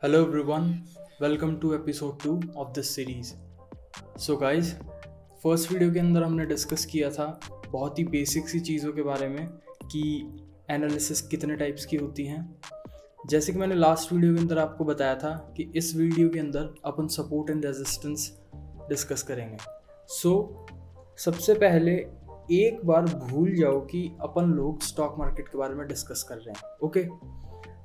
Hello everyone, welcome to episode 2 of this series. So guys, first video के अंदर हमने discuss किया था बहुत ही बेसिक सी चीज़ों के बारे में कि एनालिसिस कितने टाइप्स की होती हैं। जैसे कि मैंने लास्ट वीडियो के अंदर आपको बताया था कि इस वीडियो के अंदर अपन सपोर्ट एंड रेजिस्टेंस डिस्कस करेंगे। सबसे पहले एक बार भूल जाओ कि अपन लोग स्टॉक मार्केट के बारे में डिस्कस कर रहे हैं। ओके,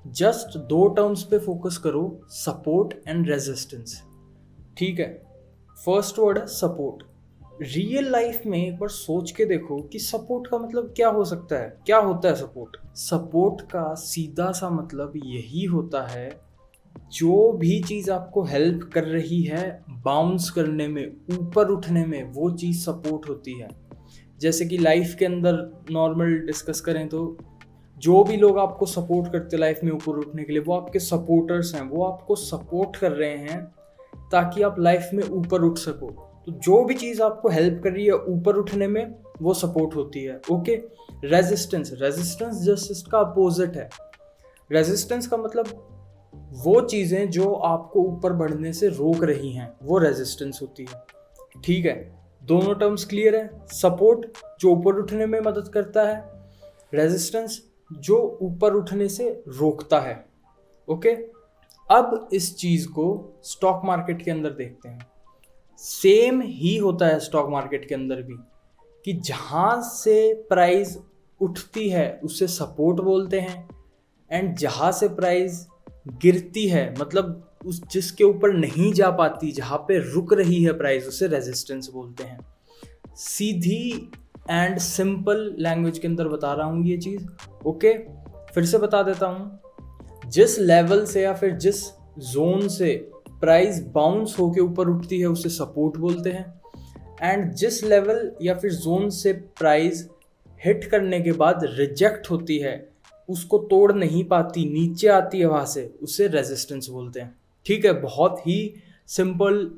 जस्ट दो टर्म्स पे फोकस करो, सपोर्ट एंड रेजिस्टेंस। ठीक है, फर्स्ट वर्ड है सपोर्ट। रियल लाइफ में एक बार सोच के देखो कि सपोर्ट का मतलब क्या हो सकता है, क्या होता है सपोर्ट। सपोर्ट का सीधा सा मतलब यही होता है, जो भी चीज़ आपको हेल्प कर रही है बाउंस करने में, ऊपर उठने में, वो चीज़ सपोर्ट होती है। जैसे कि लाइफ के अंदर नॉर्मल डिस्कस करें तो जो भी लोग आपको सपोर्ट करते लाइफ में ऊपर उठने के लिए, वो आपके सपोर्टर्स हैं, वो आपको सपोर्ट कर रहे हैं ताकि आप लाइफ में ऊपर उठ सको। तो जो भी चीज़ आपको हेल्प कर रही है ऊपर उठने में, वो सपोर्ट होती है। ओके, रेजिस्टेंस जस्ट इसका अपोजिट है। रेजिस्टेंस का मतलब वो चीज़ें जो आपको ऊपर बढ़ने से रोक रही हैं, वो रेजिस्टेंस होती है। ठीक है, दोनों टर्म्स क्लियर है। सपोर्ट जो ऊपर उठने में मदद करता है, रेजिस्टेंस जो ऊपर उठने से रोकता है। ओके, अब इस चीज़ को स्टॉक मार्केट के अंदर देखते हैं। सेम ही होता है स्टॉक मार्केट के अंदर भी, कि जहाँ से प्राइस उठती है उसे सपोर्ट बोलते हैं, एंड जहाँ से प्राइस गिरती है, मतलब उस जिसके ऊपर नहीं जा पाती, जहाँ पे रुक रही है प्राइस, उसे रेजिस्टेंस बोलते हैं। सीधी एंड सिंपल लैंग्वेज के अंदर बता रहा हूँ ये चीज़। ओके, फिर से बता देता हूँ। जिस लेवल से या फिर जिस जोन से प्राइस बाउंस होके ऊपर उठती है उसे सपोर्ट बोलते हैं, एंड जिस लेवल या फिर जोन से प्राइस हिट करने के बाद रिजेक्ट होती है, उसको तोड़ नहीं पाती, नीचे आती है वहाँ से, उसे रेजिस्टेंस बोलते हैं। ठीक है, बहुत ही सिंपल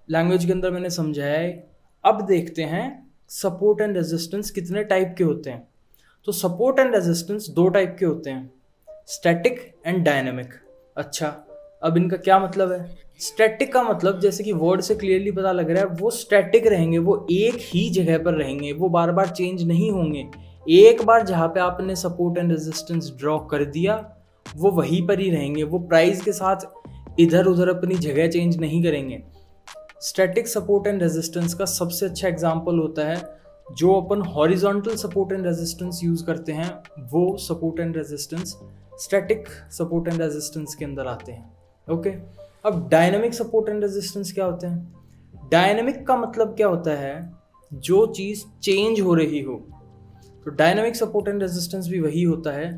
लैंग्वेज के अंदर मैंने समझाया है। अब देखते हैं सपोर्ट एंड रेजिस्टेंस कितने टाइप के होते हैं। तो सपोर्ट एंड रेजिस्टेंस दो टाइप के होते हैं, स्टैटिक एंड डायनेमिक। अच्छा, अब इनका क्या मतलब है। स्टैटिक का मतलब, जैसे कि वर्ड से क्लियरली पता लग रहा है, वो स्टैटिक रहेंगे, वो एक ही जगह पर रहेंगे, वो बार बार चेंज नहीं होंगे। एक बार जहाँ पे आपने सपोर्ट एंड रेजिस्टेंस ड्रॉ कर दिया, वो वहीं पर ही रहेंगे, वो प्राइस के साथ इधर उधर अपनी जगह चेंज नहीं करेंगे। स्टैटिक सपोर्ट एंड रेजिस्टेंस का सबसे अच्छा एग्जांपल होता है जो अपन horizontal support and resistance use करते हैं, वो support and resistance static support and resistance के अंदर आते हैं। ओके, अब डायनामिक सपोर्ट एंड रेजिस्टेंस क्या होते हैं। डायनामिक का मतलब क्या होता है, जो चीज़ चेंज हो रही हो। तो डायनामिक सपोर्ट एंड रेजिस्टेंस भी वही होता है,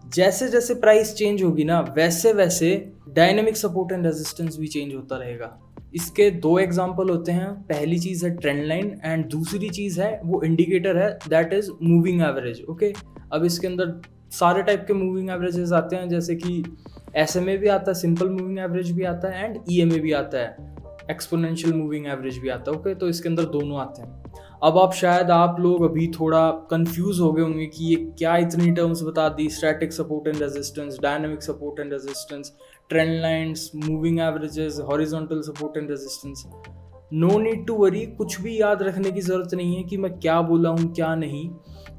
जैसे जैसे प्राइस चेंज होगी ना, वैसे वैसे डायनामिक सपोर्ट एंड रेजिस्टेंस भी चेंज होता रहेगा। इसके दो एग्जांपल होते हैं, पहली चीज़ है ट्रेंड लाइन एंड दूसरी चीज़ है वो इंडिकेटर है, that is moving average. Okay, अब इसके अंदर सारे टाइप के मूविंग एवरेजेस आते हैं, जैसे कि SMA भी आता है, सिंपल मूविंग एवरेज भी आता है, एंड EMA भी आता है, एक्सपोनेंशियल मूविंग एवरेज भी आता है। ओके, तो इसके अंदर दोनों आते हैं। अब आप लोग अभी थोड़ा कंफ्यूज हो गए होंगे कि ये क्या इतनी टर्म्स बता दी, static support and resistance, dynamic support and resistance, trend lines, moving averages, horizontal support and resistance. No need to worry, कुछ भी याद रखने की ज़रूरत नहीं है कि मैं क्या बोला हूँ क्या नहीं,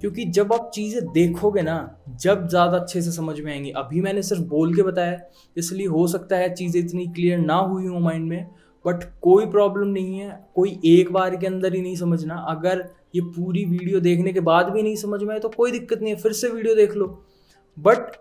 क्योंकि जब आप चीज़ें देखोगे ना, जब ज़्यादा अच्छे से समझ में आएंगी। अभी मैंने सिर्फ बोल के बताया, इसलिए हो सकता है चीज़ें इतनी क्लियर ना हुई हो माइंड में, बट कोई प्रॉब्लम नहीं है। कोई एक बार के अंदर ही नहीं समझना, अगर ये पूरी वीडियो देखने के बाद भी नहीं समझ में आए तो कोई दिक्कत नहीं है, फिर से वीडियो देख लो। बट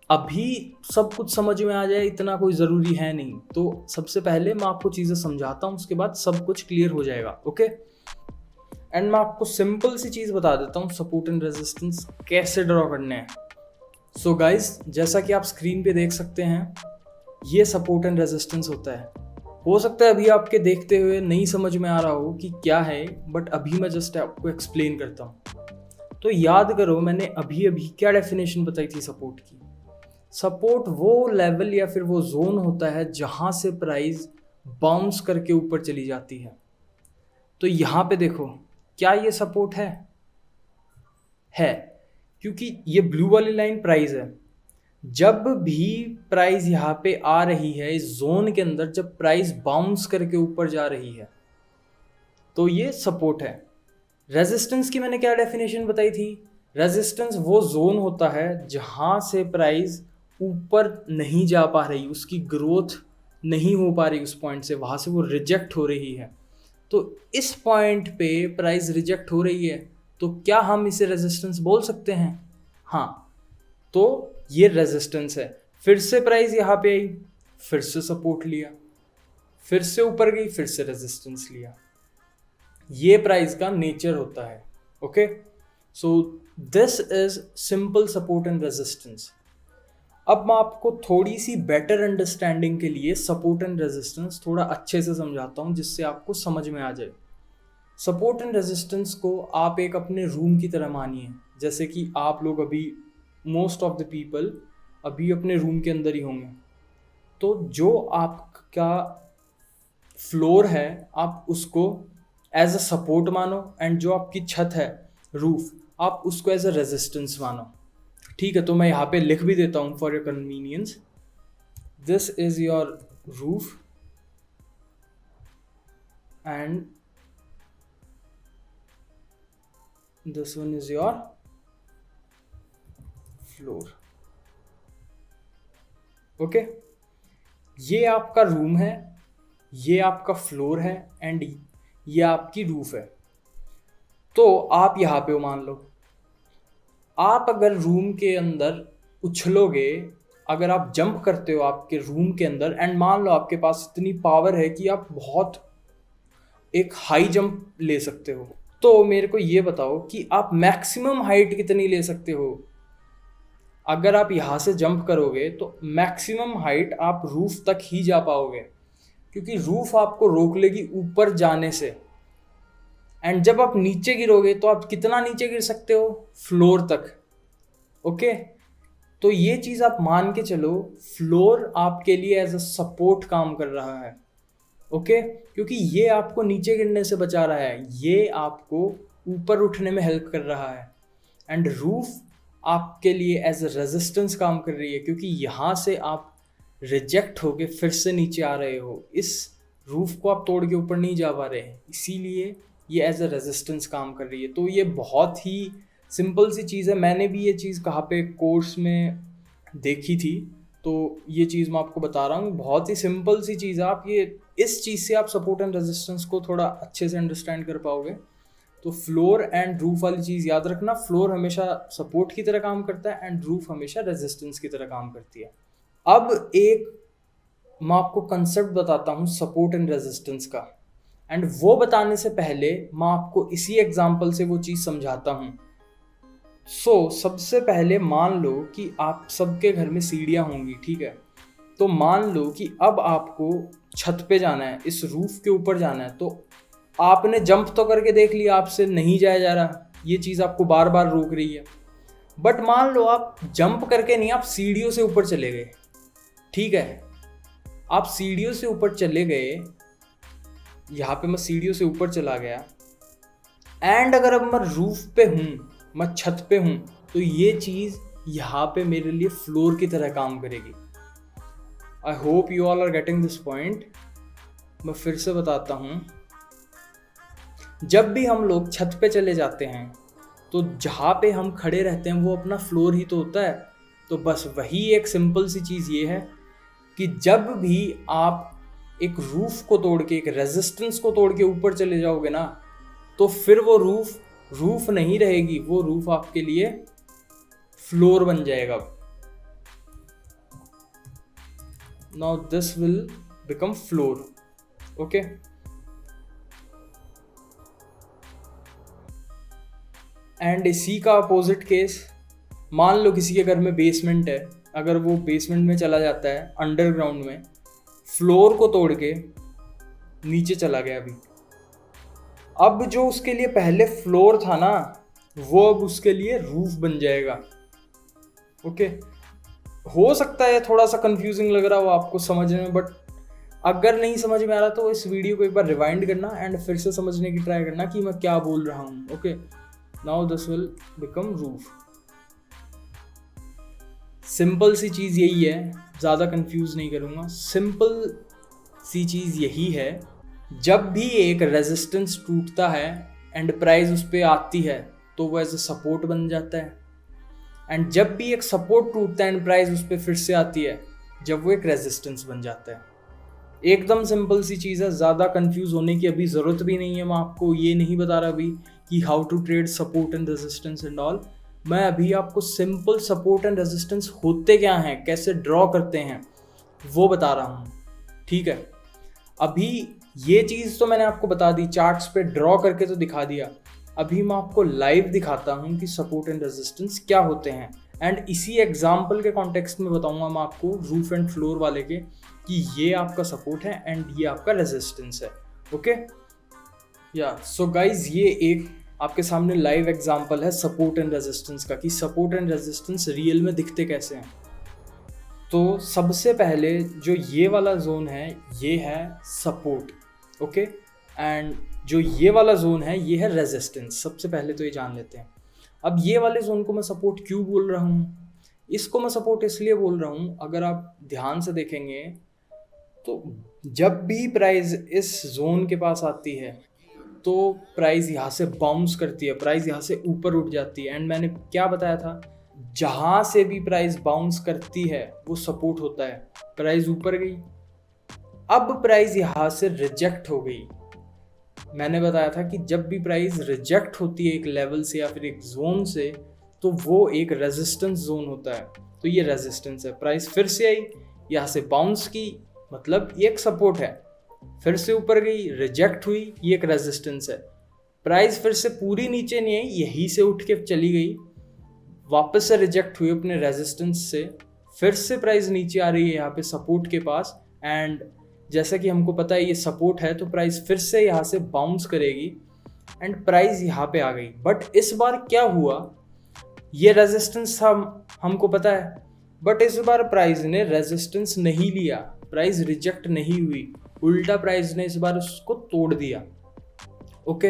अभी सब कुछ समझ में आ जाए इतना कोई ज़रूरी है नहीं। तो सबसे पहले मैं आपको चीज़ें समझाता हूँ, उसके बाद सब कुछ क्लियर हो जाएगा। ओके, एंड मैं आपको सिंपल सी चीज़ बता देता हूँ, सपोर्ट एंड रेजिस्टेंस कैसे ड्रॉ करने हैं। सो गाइज, जैसा कि आप स्क्रीन पे देख सकते हैं, ये सपोर्ट एंड रेजिस्टेंस होता है। हो सकता है अभी आपके देखते हुए नहीं समझ में आ रहा हो कि क्या है, बट अभी मैं जस्ट आपको एक्सप्लेन करता हूँ। तो याद करो, मैंने अभी अभी क्या डेफिनेशन बताई थी सपोर्ट की। सपोर्ट वो लेवल या फिर वो जोन होता है जहाँ से प्राइस बाउंस करके ऊपर चली जाती है। तो यहाँ पे देखो, क्या ये सपोर्ट है? क्योंकि ये ब्लू वाली लाइन प्राइस है, जब भी प्राइस यहाँ पे आ रही है इस जोन के अंदर, जब प्राइस बाउंस करके ऊपर जा रही है तो ये सपोर्ट है। रेजिस्टेंस की मैंने क्या डेफिनेशन बताई थी? रेजिस्टेंस वो जोन होता है जहाँ से प्राइस ऊपर नहीं जा पा रही, उसकी ग्रोथ नहीं हो पा रही उस पॉइंट से, वहाँ से वो रिजेक्ट हो रही है। तो इस पॉइंट पे प्राइस रिजेक्ट हो रही है तो क्या हम इसे रेजिस्टेंस बोल सकते हैं? हाँ, तो ये रेजिस्टेंस है। फिर से प्राइस यहाँ पे आई, फिर से सपोर्ट लिया, फिर से ऊपर गई, फिर से रेजिस्टेंस लिया। ये प्राइस का नेचर होता है। Okay, so this is simple support and resistance. अब मैं आपको थोड़ी सी बेटर अंडरस्टैंडिंग के लिए सपोर्ट एंड रेजिस्टेंस थोड़ा अच्छे से समझाता हूँ, जिससे आपको समझ में आ जाए। सपोर्ट एंड रेजिस्टेंस को आप एक अपने रूम की तरह मानिए। जैसे कि आप लोग अभी, मोस्ट ऑफ द पीपल अभी अपने रूम के अंदर ही होंगे, तो जो आपका फ्लोर है आप उसको एज अ सपोर्ट मानो, एंड जो आपकी छत है, रूफ, आप उसको एज अ रेजिस्टेंस मानो। ठीक है, तो मैं यहाँ पे लिख भी देता हूँ for your convenience. This is your roof and this one is your floor. Okay, ये आपका रूम है, ये आपका फ्लोर है, एंड ये आपकी रूफ है। तो आप यहाँ पे हो, मान लो आप अगर रूम के अंदर उछलोगे, अगर आप जंप करते हो आपके रूम के अंदर, एंड मान लो आपके पास इतनी पावर है कि आप बहुत एक हाई जंप ले सकते हो, तो मेरे को ये बताओ कि आप मैक्सिमम हाइट कितनी ले सकते हो? अगर आप यहाँ से जंप करोगे तो मैक्सिमम हाइट आप रूफ तक ही जा पाओगे, क्योंकि रूफ आपको रोक लेगी ऊपर जाने से। एंड जब आप नीचे गिरोगे तो आप कितना नीचे गिर सकते हो? फ्लोर तक। ओके, तो ये चीज़ आप मान के चलो, फ्लोर आपके लिए एज अ सपोर्ट काम कर रहा है। ओके, क्योंकि ये आपको नीचे गिरने से बचा रहा है, ये आपको ऊपर उठने में हेल्प कर रहा है। एंड रूफ आपके लिए एज अ रेजिस्टेंस काम कर रही है, क्योंकि यहाँ से आप रिजेक्ट होके फिर से नीचे आ रहे हो, इस रूफ को आप तोड़ के ऊपर नहीं जा पा रहे, इसीलिए ये एज अ रेजिस्टेंस काम कर रही है। तो ये बहुत ही सिंपल सी चीज़ है। मैंने भी ये चीज़ कहाँ पे कोर्स में देखी थी, तो ये चीज़ मैं आपको बता रहा हूँ। बहुत ही सिंपल सी चीज़ है, आप ये इस चीज़ से आप सपोर्ट एंड रेजिस्टेंस को थोड़ा अच्छे से अंडरस्टैंड कर पाओगे। तो फ्लोर एंड रूफ वाली चीज़ याद रखना, फ्लोर हमेशा सपोर्ट की तरह काम करता है एंड रूफ हमेशा रेजिस्टेंस की तरह काम करती है। अब एक मैं आपको कंसेप्ट बताता हूँ सपोर्ट एंड रेजिस्टेंस का, एंड वो बताने से पहले मैं आपको इसी एग्जांपल से वो चीज़ समझाता हूँ। सबसे पहले मान लो कि आप सबके घर में सीढ़ियाँ होंगी, ठीक है? तो मान लो कि अब आपको छत पे जाना है, इस रूफ के ऊपर जाना है, तो आपने जंप तो करके देख लिया, आपसे नहीं जाया जा रहा, ये चीज़ आपको बार बार रोक रही है। बट मान लो आप जंप करके नहीं, आप सीढ़ियों से ऊपर चले गए, ठीक है? आप सीढ़ियों से ऊपर चले गए, यहाँ पे मैं सीढ़ियों से ऊपर चला गया, एंड अगर अब मैं रूफ पे हूँ, मैं छत पे हूँ, तो ये चीज़ यहाँ पे मेरे लिए फ्लोर की तरह काम करेगी। I hope you all are getting this point. मैं फिर से बताता हूँ, जब भी हम लोग छत पे चले जाते हैं तो जहाँ पे हम खड़े रहते हैं वो अपना फ्लोर ही तो होता है। तो बस वही एक सिंपल सी चीज़ ये है कि जब भी आप एक रूफ को तोड़ के, एक रेजिस्टेंस को तोड़ के ऊपर चले जाओगे ना, तो फिर वो रूफ नहीं रहेगी, वो रूफ आपके लिए फ्लोर बन जाएगा। Now this will become floor. Okay, and इसी का अपोजिट केस, मान लो किसी के घर में बेसमेंट है, अगर वो बेसमेंट में चला जाता है, अंडरग्राउंड में, फ्लोर को तोड़ के नीचे चला गया अभी, अब जो उसके लिए पहले फ्लोर था ना, वो अब उसके लिए रूफ बन जाएगा। ओके, हो सकता है थोड़ा सा कंफ्यूजिंग लग रहा हो आपको समझने में, बट अगर नहीं समझ में आ रहा तो इस वीडियो को एक बार रिवाइंड करना एंड फिर से समझने की ट्राई करना कि मैं क्या बोल रहा हूँ। Okay, now this will become roof. Simple सी चीज़ यही है, ज़्यादा कंफ्यूज नहीं करूँगा। सिंपल सी चीज़ यही है, जब भी एक रेजिस्टेंस टूटता है एंड प्राइस उस पर आती है तो वो एज अ सपोर्ट बन जाता है, एंड जब भी एक सपोर्ट टूटता है एंड प्राइस उस पर फिर से आती है, जब वो एक रेजिस्टेंस बन जाता है। एकदम सिंपल सी चीज़ है, ज़्यादा कंफ्यूज होने की अभी ज़रूरत भी नहीं है। मैं आपको ये नहीं बता रहा अभी कि how to trade support and resistance and all. मैं अभी आपको सिंपल सपोर्ट एंड रेजिस्टेंस होते क्या हैं, कैसे ड्रॉ करते हैं, वो बता रहा हूँ। ठीक है, अभी ये चीज़ तो मैंने आपको बता दी, चार्ट्स पे ड्रॉ करके तो दिखा दिया। अभी मैं आपको लाइव दिखाता हूँ कि सपोर्ट एंड रेजिस्टेंस क्या होते हैं, एंड इसी एग्जाम्पल के कॉन्टेक्स्ट में बताऊंगा मैं आपको रूफ एंड फ्लोर वाले के कि ये आपका सपोर्ट है एंड ये आपका रेजिस्टेंस है। ओके या सो गाइज, ये एक आपके सामने लाइव एग्जाम्पल है सपोर्ट एंड रेजिस्टेंस का, कि सपोर्ट एंड रेजिस्टेंस रियल में दिखते कैसे हैं। तो सबसे पहले जो ये वाला जोन है ये है सपोर्ट, ओके, एंड जो ये वाला जोन है ये है रेजिस्टेंस। सबसे पहले तो ये जान लेते हैं। अब ये वाले जोन को मैं सपोर्ट क्यों बोल रहा हूँ, इसको मैं सपोर्ट इसलिए बोल रहा हूँ, अगर आप ध्यान से देखेंगे तो जब भी प्राइस इस जोन के पास आती है तो प्राइस यहाँ से बाउंस करती है, प्राइस यहाँ से ऊपर उठ जाती है। एंड मैंने क्या बताया था, जहाँ से भी प्राइस बाउंस करती है वो सपोर्ट होता है। प्राइस ऊपर गई, अब प्राइस यहाँ से रिजेक्ट हो गई। मैंने बताया था कि जब भी प्राइस रिजेक्ट होती है एक लेवल से या फिर एक जोन से, तो वो एक रेजिस्टेंस जोन होता है। तो ये रेजिस्टेंस है। प्राइस फिर से आई, यहाँ से बाउंस की, मतलब ये एक सपोर्ट है। फिर से ऊपर गई, रिजेक्ट हुई, ये एक रेजिस्टेंस है। प्राइस फिर से पूरी नीचे नहीं आई, यहीं से उठ के चली गई, वापस से रिजेक्ट हुई अपने रेजिस्टेंस से, फिर से प्राइस नीचे आ रही है यहाँ पे सपोर्ट के पास, एंड जैसा कि हमको पता है ये सपोर्ट है तो प्राइस फिर से यहाँ से बाउंस करेगी एंड प्राइस यहाँ पे आ गई। बट इस बार क्या हुआ, ये रेजिस्टेंस हमको पता है, बट इस बार प्राइस ने रेजिस्टेंस नहीं लिया, प्राइस रिजेक्ट नहीं हुई, उल्टा प्राइस ने इस बार उसको तोड़ दिया। ओके,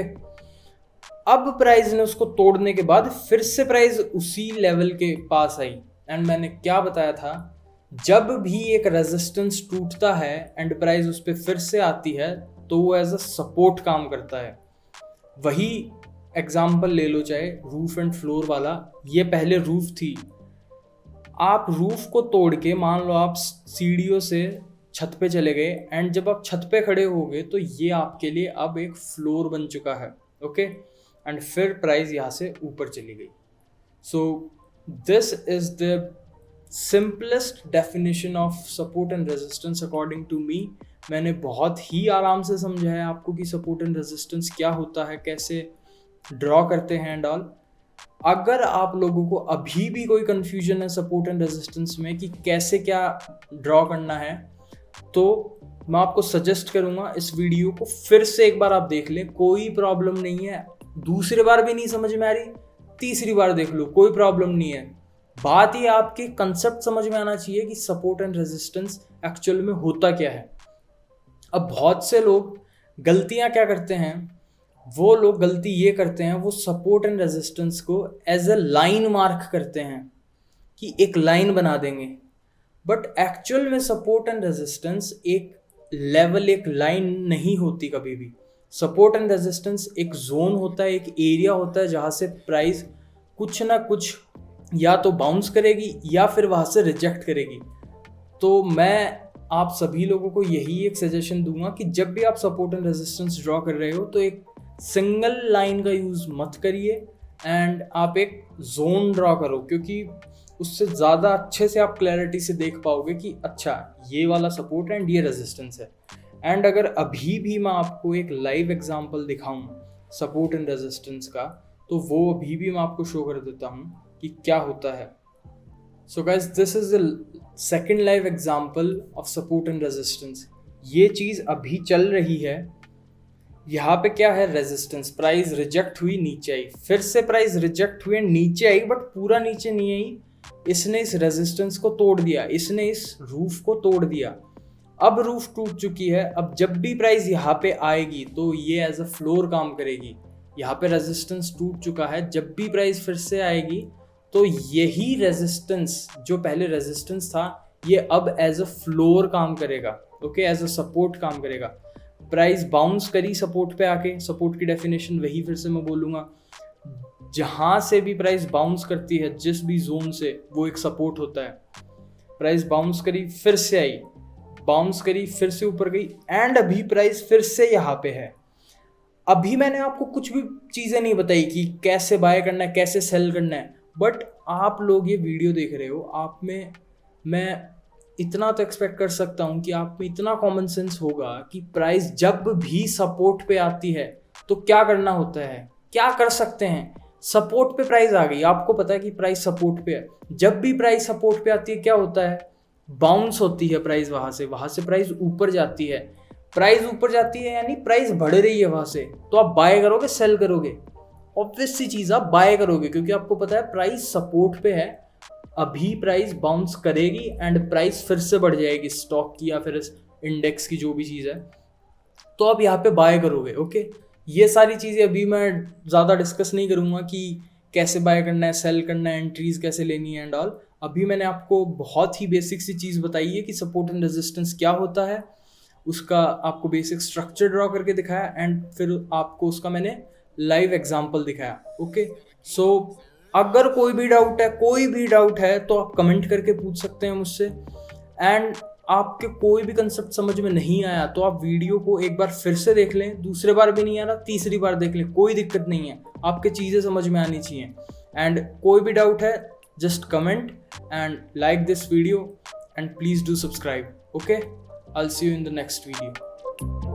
अब प्राइस ने उसको तोड़ने के बाद फिर से प्राइस उसी लेवल के पास आई, एंड मैंने क्या बताया था, जब भी एक रेजिस्टेंस टूटता है एंड प्राइस उस पर फिर से आती है तो वो एज अ सपोर्ट काम करता है। वही एग्जाम्पल ले लो, चाहे रूफ एंड फ्लोर वाला। ये पहले रूफ थी, आप रूफ को तोड़ के मान लो आप सीढ़ियों से छत पे चले गए, एंड जब आप छत पे खड़े हो गए तो ये आपके लिए अब एक फ्लोर बन चुका है। ओके, एंड फिर प्राइस यहाँ से ऊपर चली गई। So this is the simplest definition of support and resistance according to me. मैंने बहुत ही आराम से समझाया आपको कि सपोर्ट एंड रेजिस्टेंस क्या होता है, कैसे ड्रॉ करते हैं एंड ऑल। अगर आप लोगों को अभी भी कोई कंफ्यूजन है सपोर्ट एंड रेजिस्टेंस में कि कैसे क्या ड्रॉ करना है, तो मैं आपको सजेस्ट करूंगा इस वीडियो को फिर से एक बार आप देख लें, कोई प्रॉब्लम नहीं है। दूसरी बार भी नहीं समझ में आ रही, तीसरी बार देख लो, कोई प्रॉब्लम नहीं है। बात ये आपके कंसेप्ट समझ में आना चाहिए कि सपोर्ट एंड रेजिस्टेंस एक्चुअल में होता क्या है। अब बहुत से लोग गलतियां क्या करते हैं, वो लोग गलती ये करते हैं, वो सपोर्ट एंड रेजिस्टेंस को एज अ लाइन मार्क करते हैं कि एक लाइन बना देंगे, बट एक्चुअल में सपोर्ट एंड रेजिस्टेंस एक लेवल, एक लाइन नहीं होती कभी भी। सपोर्ट एंड रेजिस्टेंस एक जोन होता है, एक एरिया होता है जहाँ से प्राइस कुछ ना कुछ या तो बाउंस करेगी या फिर वहाँ से रिजेक्ट करेगी। तो मैं आप सभी लोगों को यही एक सजेशन दूंगा कि जब भी आप सपोर्ट एंड रेजिस्टेंस ड्रॉ कर रहे हो तो एक सिंगल लाइन का यूज़ मत करिए, एंड आप एक जोन ड्रॉ करो, क्योंकि उससे ज़्यादा अच्छे से आप क्लैरिटी से देख पाओगे कि अच्छा ये वाला सपोर्ट एंड ये रेजिस्टेंस है। एंड अगर अभी भी मैं आपको एक लाइव एग्जांपल दिखाऊं सपोर्ट एंड रेजिस्टेंस का, तो वो अभी भी मैं आपको शो कर देता हूं कि क्या होता है। So guys, this is the second live example of support and resistance. ये चीज़ अभी चल रही है। यहाँ पे क्या है, रेजिस्टेंस, प्राइस रिजेक्ट हुई, नीचे आई, फिर से प्राइस रिजेक्ट हुई, नीचे आई, बट पूरा नीचे नहीं आई, इसने इस रेजिस्टेंस को तोड़ दिया, इसने इस रूफ को तोड़ दिया। अब रूफ टूट चुकी है। अब जब भी प्राइस यहाँ पे आएगी तो ये एज अ फ्लोर काम करेगी। यहाँ पे रेजिस्टेंस टूट चुका है, जब भी प्राइस फिर से आएगी तो यही रेजिस्टेंस, जो पहले रेजिस्टेंस था, ये अब एज अ फ्लोर काम करेगा, ओके, एज अ सपोर्ट काम करेगा। प्राइस बाउंस करी सपोर्ट पे आके, सपोर्ट की डेफिनेशन वही फिर से मैं बोलूँगा, जहाँ से भी प्राइस बाउंस करती है, जिस भी जोन से, वो एक सपोर्ट होता है। प्राइस बाउंस करी, फिर से आई, बाउंस करी, फिर से ऊपर गई, एंड अभी प्राइस फिर से यहाँ पे है। अभी मैंने आपको कुछ भी चीज़ें नहीं बताई कि कैसे बाय करना है, कैसे सेल करना है, बट आप लोग ये वीडियो देख रहे हो, आप में मैं इतना तो एक्सपेक्ट कर सकता हूँ कि आप में इतना कॉमन सेंस होगा कि प्राइस जब भी सपोर्ट पे आती है तो क्या करना होता है, क्या कर सकते हैं। सपोर्ट पे प्राइस आ गई, आपको पता है कि प्राइस सपोर्ट पे है, जब भी प्राइस सपोर्ट पे आती है क्या होता है, बाउंस होती है प्राइस, वहाँ से प्राइस ऊपर जाती है। प्राइस ऊपर जाती है यानी प्राइस बढ़ रही है वहाँ से, तो आप बाय करोगे, सेल करोगे, ऑब्वियस सी चीज़, आप बाय करोगे, क्योंकि आपको पता है प्राइस सपोर्ट पे है, अभी प्राइस बाउंस करेगी एंड प्राइस फिर से बढ़ जाएगी स्टॉक की या फिर इस इंडेक्स की, जो भी चीज़ है, तो आप यहाँ पे बाय करोगे, ओके। ये सारी चीज़ें अभी मैं ज़्यादा डिस्कस नहीं करूँगा कि कैसे बाय करना है, सेल करना है, एंट्रीज कैसे लेनी है एंड ऑल। अभी मैंने आपको बहुत ही बेसिक सी चीज़ बताई है कि सपोर्ट एंड रेजिस्टेंस क्या होता है, उसका आपको बेसिक स्ट्रक्चर ड्रॉ करके दिखाया, एंड फिर आपको उसका मैंने लाइव एग्जांपल दिखाया, ओके। सो अगर कोई भी डाउट है तो आप कमेंट करके पूछ सकते हैं मुझसे, एंड आपके कोई भी कंसेप्ट समझ में नहीं आया तो आप वीडियो को एक बार फिर से देख लें, दूसरे बार भी नहीं आ रहा, तीसरी बार देख लें, कोई दिक्कत नहीं है, आपके चीज़ें समझ में आनी चाहिए। एंड कोई भी डाउट है, just comment and like this video and please do subscribe. Okay, I'll see you in the next video.